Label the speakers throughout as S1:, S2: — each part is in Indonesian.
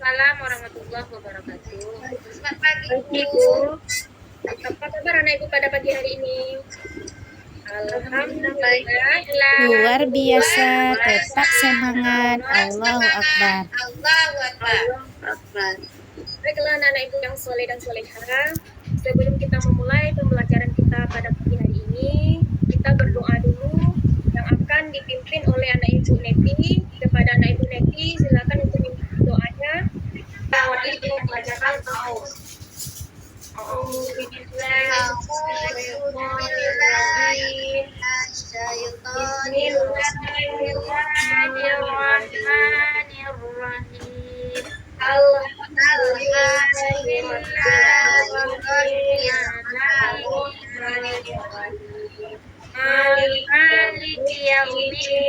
S1: Waalaikumsalam warahmatullahi wabarakatuh.
S2: Selamat pagi,
S1: Ibu, apa kabar anak ibu pada pagi hari ini? Alhamdulillah.
S3: Luar biasa, tetap semangat. Allahu Akbar.
S2: Allahu Akbar.
S1: Baiklah anak ibu yang soleh dan soleha, sebelum kita memulai pembelajaran kita pada pagi hari ini, kita berdoa dulu yang akan dipimpin oleh anak ibu Neti. Kepada anak ibu Neti, silakan untuk memimpin doanya. Awali dengan pembelajaran taus. Bismillahirrahmanirrahim.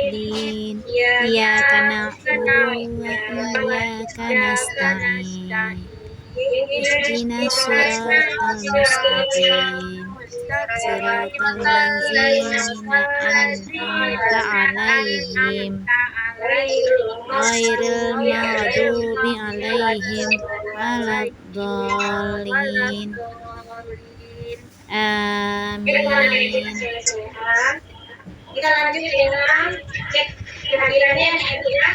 S3: Din, iyyaka na'budu wa iyyaka nasta'in. Ihdinas siratal mustaqim. Siratal ladzina an'amta 'alaihim ghairil maghdubi 'alaihim waladdallin. Amin.
S1: Kita lanjut dengan cek kehadirannya ya ibu ya.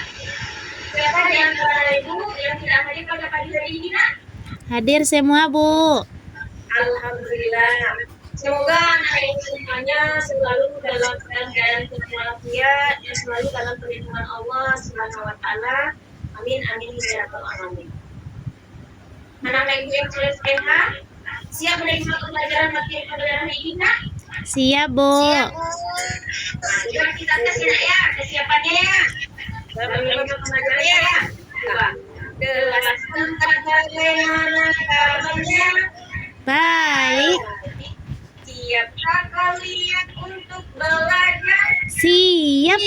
S1: Siapa di antara ibu yang tidak hadir pada pagi hari ini nak?
S3: Hadir semua, Bu.
S1: Alhamdulillah. Semoga anak ibu semuanya selalu dalam keadaan walafiat dan selalu dalam perlindungan Allah Subhanahu wa taala. Amin amin ya rabbal alamin. Anak ibu yang soleh-solehah, siap menerima pembelajaran materi pembelajaran ini nak?
S3: Siap, Bu.
S1: Coba kita tes ya kesiapannya ya. Menerima pembelajaran ya. Coba. Kelas 4 bagaimana kabarnya?
S3: Baik.
S1: Siapkah kalian untuk belajar?
S3: Siap.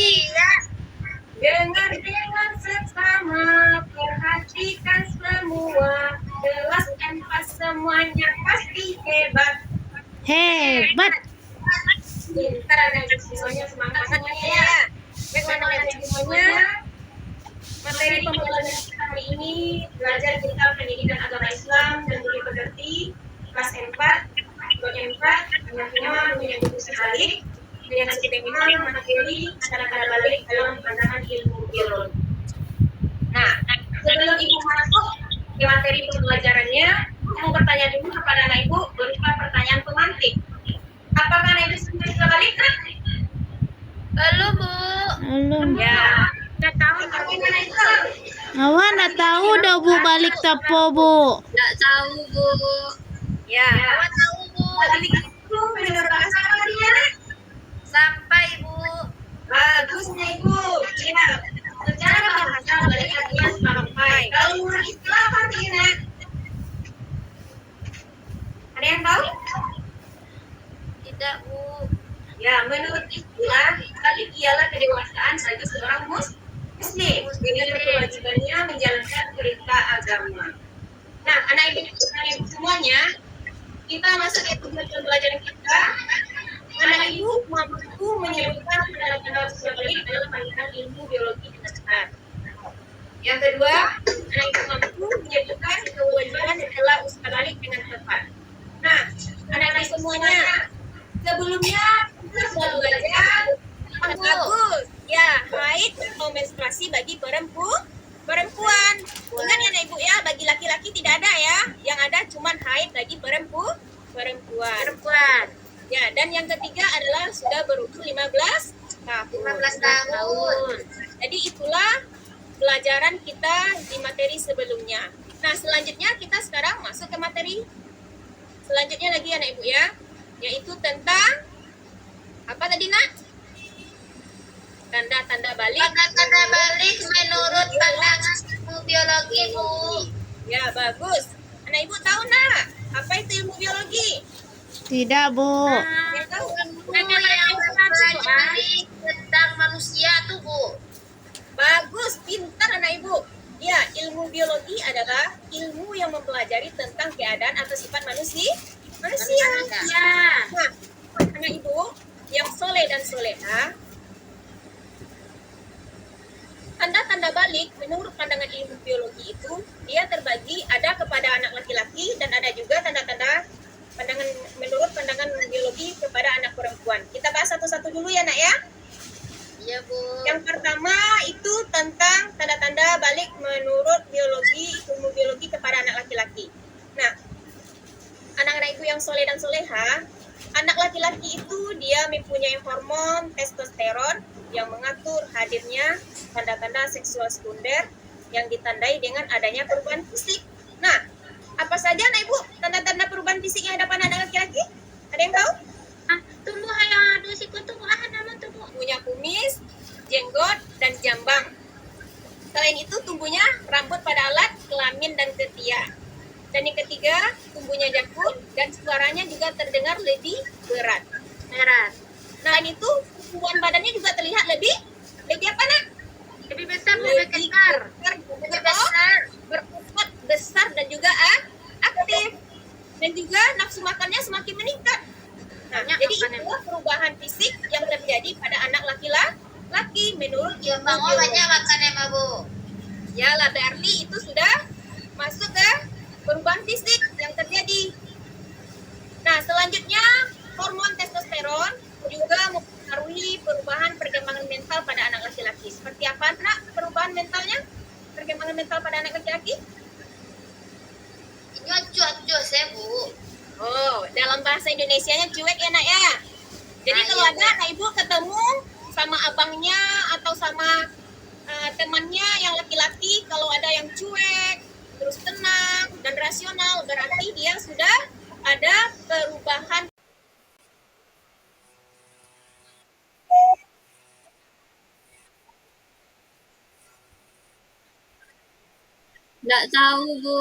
S1: Dengar dengan seksama, perhatikan semua. Kelas 4 semuanya pasti hebat.
S3: Hebat.
S1: Pintar anak semuanya, semangat semuanya ya. Baik anak semuanya, materi pembelajaran kita hari ini belajar tentang pendidikan agama Islam dan budi pekerti kelas 4, kelas 4, anaknya punya buku sekali dengan seminar materi cara-cara balik dalam pandangan ilmu biologi. Nah, sebelum ibu masuk ke materi pembelajarannya, mau bertanya dulu kepada anak ibu berupa pertanyaan pemantik. Apakah anak ibu sudah balik kan?
S2: Belum, Bu.
S3: Belum.
S1: Ya, sudah tahu bagaimana itu?
S3: Awan nggak tahu dah Bu balik tapo, Bu.
S2: Nggak tahu, Bu.
S1: Ya,
S2: Nggak tahu, Bu.
S1: balik itu menurut bahasa apa dia?
S2: Sampai, Bu.
S1: Bagusnya ibu. Ya, secara bahasa balik artinya sampai. Kalau menurut istilah apa artinya? Ada yang tahu?
S2: Tidak, Bu.
S1: Ya, menurut istilah balik ialah kedewasaan bagi seorang muslim dengan kewajibannya menjalankan perintah agama. Nah, anak ibu semuanya, kita masuk ke pembelajaran kita. Anak ibu mampu menyebutkan tanda-tanda usia balik dalam pandangan ilmu biologi dasar. Yang kedua, anak ibu mampu menyebutkan kewajiban adalah usia balik dengan tepat. Nah, anak-anak semuanya, sebelumnya kita sudah belajar bagus. Ya, haid atau menstruasi bagi perempuan. Ingat ya Ibu ya, bagi laki-laki tidak ada ya. Yang ada cuma haid bagi perempuan. Ya, dan yang ketiga adalah sudah berumur 15 tahun. Jadi itulah pelajaran kita di materi sebelumnya. Nah, selanjutnya kita sekarang masuk ke materi selanjutnya lagi anak ibu ya, yaitu tentang apa tadi nak? Tanda-tanda balik.
S2: Tanda-tanda balik menurut pandangan ilmu biologi, Bu.
S1: Ya, bagus. Anak ibu tahu nak apa itu ilmu biologi?
S3: Tidak, Bu.
S1: Yang tahu
S2: Yang mempelajari tentang manusia tuh, Bu.
S1: bagus, pintar anak ibu. Ya, ilmu biologi adalah ilmu yang mempelajari tentang keadaan atau sifat manusia. Nah, anak ibu yang soleh dan soleha, tanda-tanda tanda-tanda balik menurut pandangan ilmu biologi itu dia terbagi ada kepada anak laki-laki dan ada juga tanda-tanda pandangan menurut pandangan biologi kepada anak perempuan. Kita bahas satu-satu dulu ya nak ya.
S2: Iya Bu.
S1: Yang pertama itu tentang tanda-tanda balik menurut biologi ilmu biologi kepada anak laki-laki. Nah, anak-anak ibu yang soleh dan soleha, anak laki-laki itu dia mempunyai hormon testosteron yang mengatur hadirnya tanda-tanda seksual sekunder yang ditandai dengan adanya perubahan fisik. Nah, apa saja anak ibu tanda-tanda perubahan fisik yang ada pada anak laki-laki? Ada yang tahu?
S2: Tumbuh yang ada siku tumbuh nama tumbuh.
S1: Punya kumis, jenggot, dan jambang. Selain itu tumbuhnya rambut pada alat kelamin dan ketiak. Dan yang ketiga, tumbuhnya jangkut dan suaranya juga terdengar lebih berat. Selain itu, tumbuhan badannya juga terlihat lebih apa nak?
S2: Lebih besar, lebih besar.
S1: Lebih besar, berotot besar dan juga aktif. Dan juga nafsu makannya semakin meningkat. Nah,
S2: Banyak
S1: jadi
S2: makannya.
S1: itulah perubahan fisik yang terjadi pada anak laki-laki menurut
S2: Ya
S1: ilmu
S2: Bang,
S1: biologi.
S2: banyak makannya mah Bu.
S1: Ya lah, berarti itu sudah masuk ke perubahan fisik yang terjadi. Nah, selanjutnya hormon testosteron juga mempengaruhi perubahan perkembangan mental pada anak laki-laki. Seperti apa nak perubahan mentalnya? Perkembangan mental pada anak laki-laki?
S2: Ini cuak-cuak saya Bu.
S1: Oh, dalam bahasa Indonesianya cuek ya nak ya. Jadi
S2: Nah,
S1: kalau
S2: iya,
S1: ada anak ibu ketemu sama abangnya atau sama temannya yang laki-laki, kalau ada yang cuek, terus tenang dan rasional, berarti dia sudah ada perubahan.
S2: Nggak tahu Bu.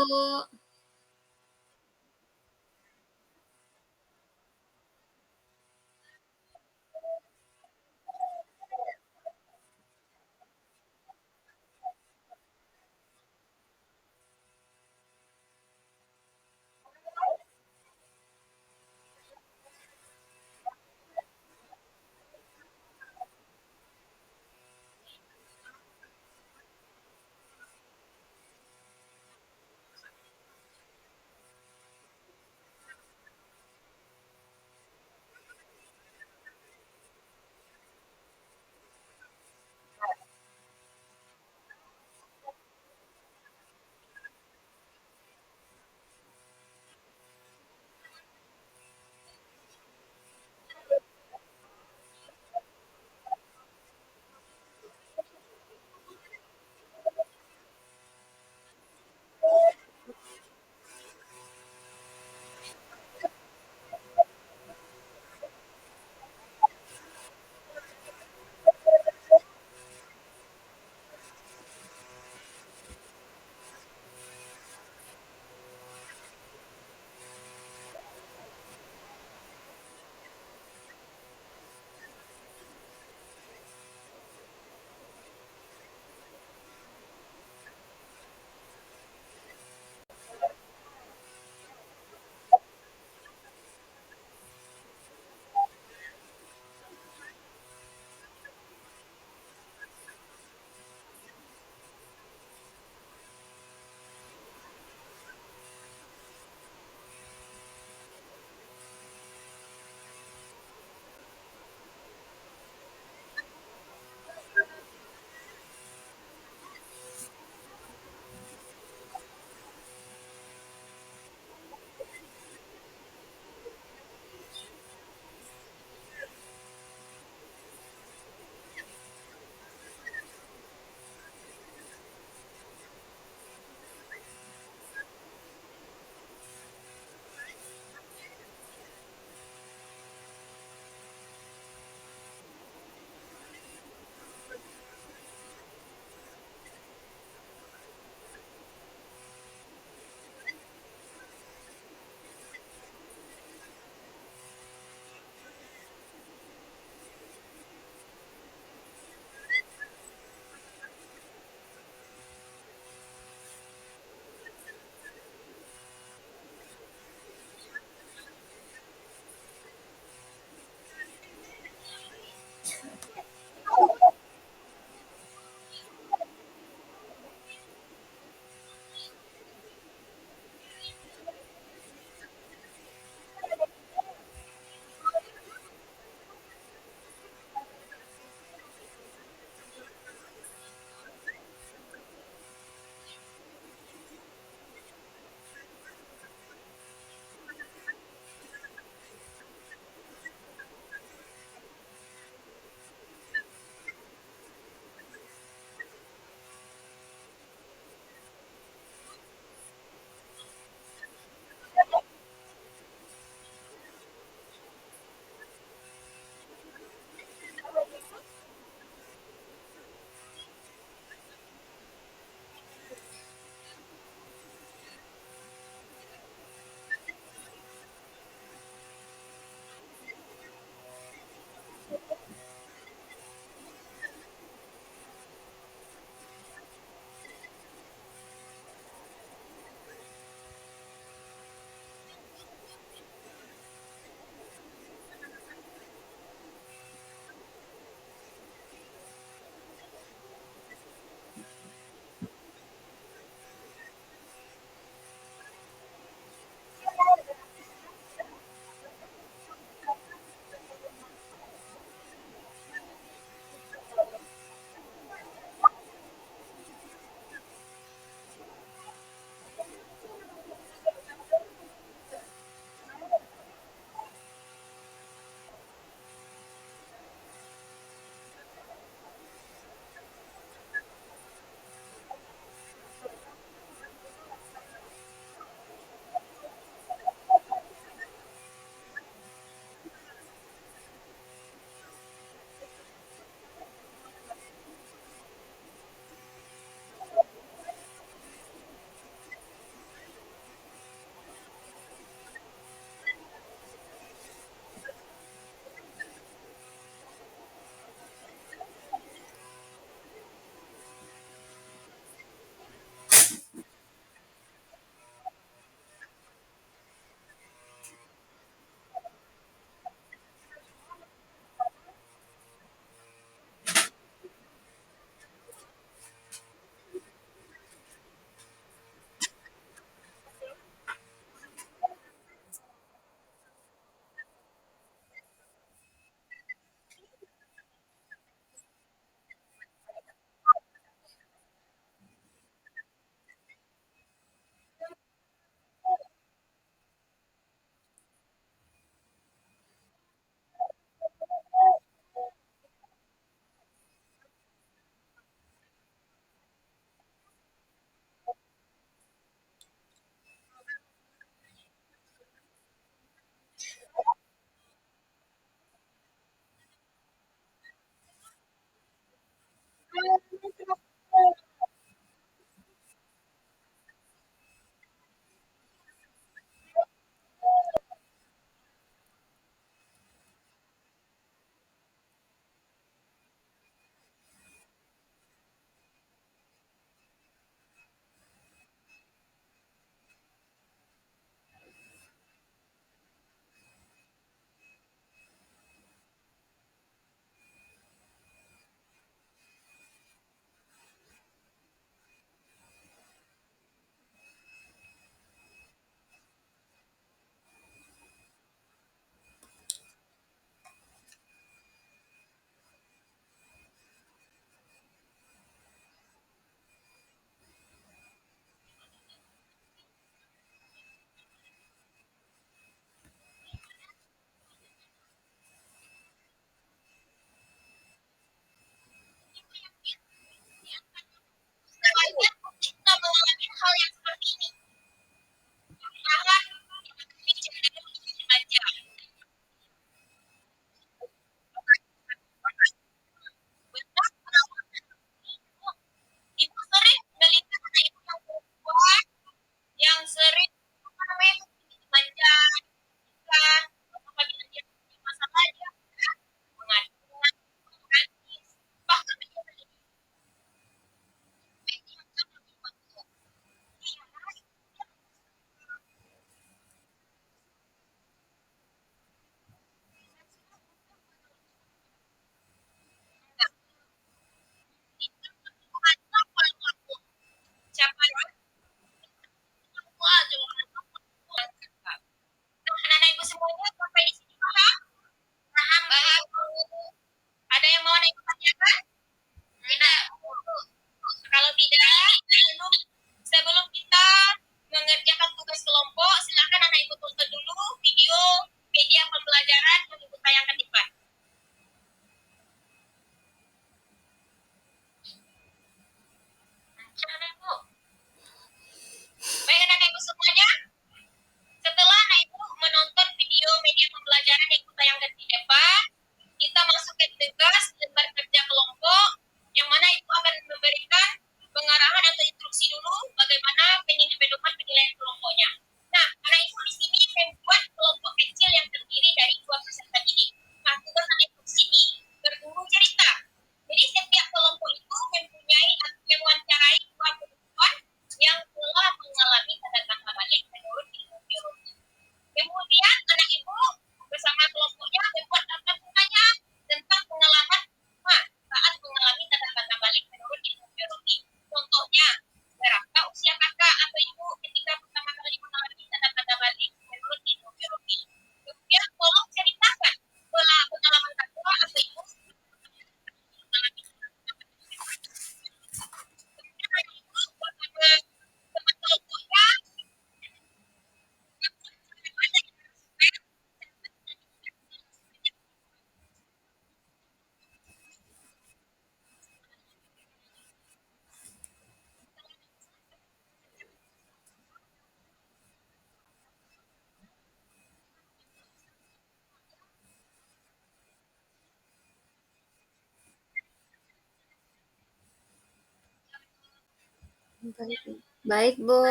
S4: Baik, Bu.